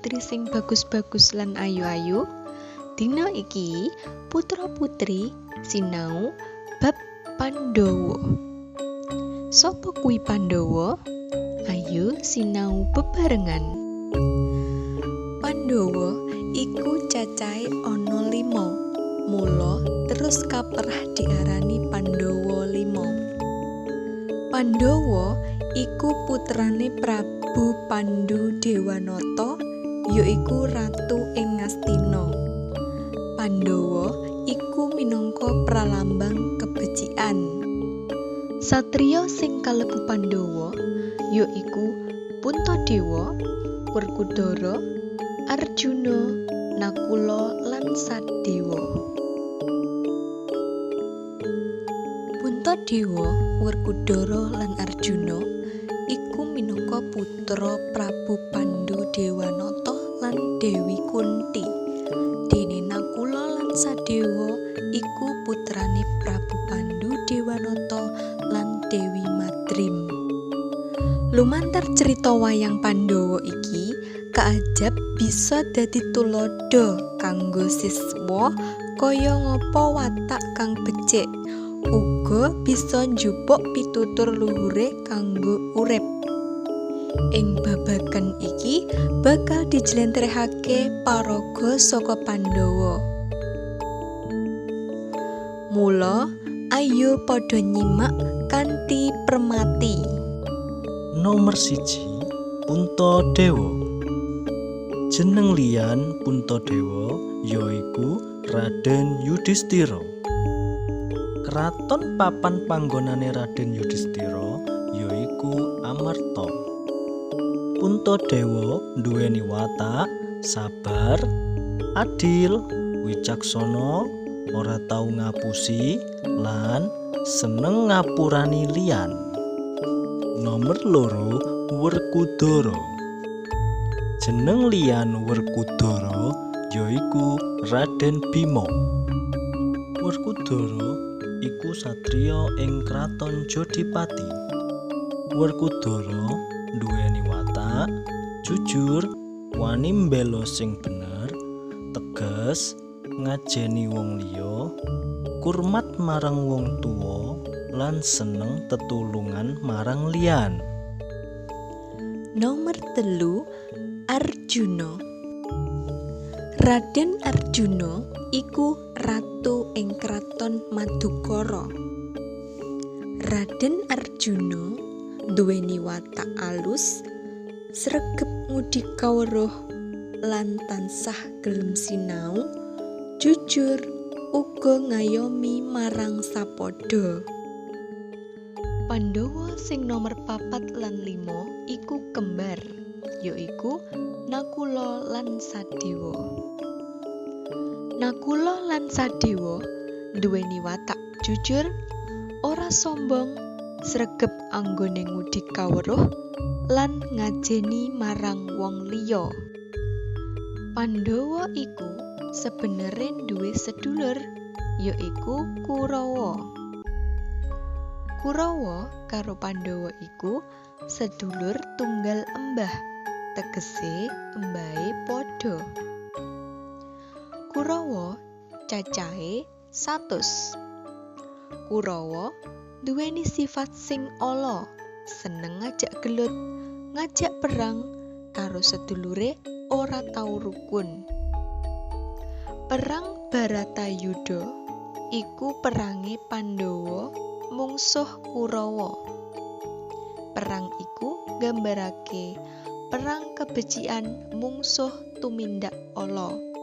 putri sing bagus-bagus lan ayu-ayu. Dina iki putra-putri sinau bab Pandhawa. Sapa kuwi Pandhawa? Ayo sinau bebarengan. Pandhawa iku cacahe ana 5. Mula terus kaperah diarani Pandhawa 5. Pandhawa iku putrane Prabu Pandhu Dewanata, yaiku ratu ing Ngastina. Pandhawa iku minangka pralambang kabecikan. Satriya sing kalebu Pandhawa yaiku Puntadewa, Werkudara, Arjuna, Nakula lan Sadewa. Puntadewa, Werkudara lan Arjuna iku minangka putra Prabu Pandhu Dewanata lan Dewi Kunti. Dene Nakula lan Sadewa iku putrane Prabu Pandhu Dewanata lan Dewi Madrim. Lumantar cerita wayang Pandhawa iki kaajab bisa dadi tulodo kanggo siswa kaya ngapa watak kang becik, uga bisa njupuk pitutur luhure kanggo urip. Ing babagan iki bakal dijlentrehake paraga saka Pandhawa. Mula ayo padha nyimak kanthi permati. Nomor 1, Puntadewa. Jeneng liyan Puntadewa yaiku Raden Yudhistira. Kraton papan panggonane Raden Yudhistira yaiku Amarta. Puntadewa nduweni watak sabar, adil, wicaksana, ora tau ngapusi lan seneng ngapurani liyan. Nomor 2, Werkudara. Jeneng liyan Werkudara yaiku Raden Bima. Werkudara iku satriya ing kraton Jodipati. Werkudara nduweni watak jujur, wani mbela sing bener, tegas, ngajeni wong liya, kurmat marang wong tuwa lan seneng tetulungan marang liyan. Nomor 3, Arjuna. Raden Arjuna iku ratu ing kraton Madukara. Raden Arjuna duweni watak alus, sregep ngudi kawruh lan tansah gelem sinau, jujur, uga ngayomi marang sapada. Pandhawa sing nomor 4 lan 5 iku kembar, yaiku Nakula lan Sadewa. Nakula lan Sadewa duweni watak jujur, ora sombong, sregep anggone ngudi kawruh lan ngajeni marang wong liya. Pandhawa iku sebenere duwe sedulur, yaiku Kurawa. Kurawa karo Pandhawa iku sedulur tunggal embah, tegese embahe padha. Kurawa cacahe 100. Kurawa duweni sifat sing ala, seneng ngajak gelut, ngajak perang, karo sedulure ora tau rukun. Perang Baratayuda iku perange Pandhawa mungsuh Kurawa. Perang iku nggambarake perang kabecikan mungsuh tumindak ala.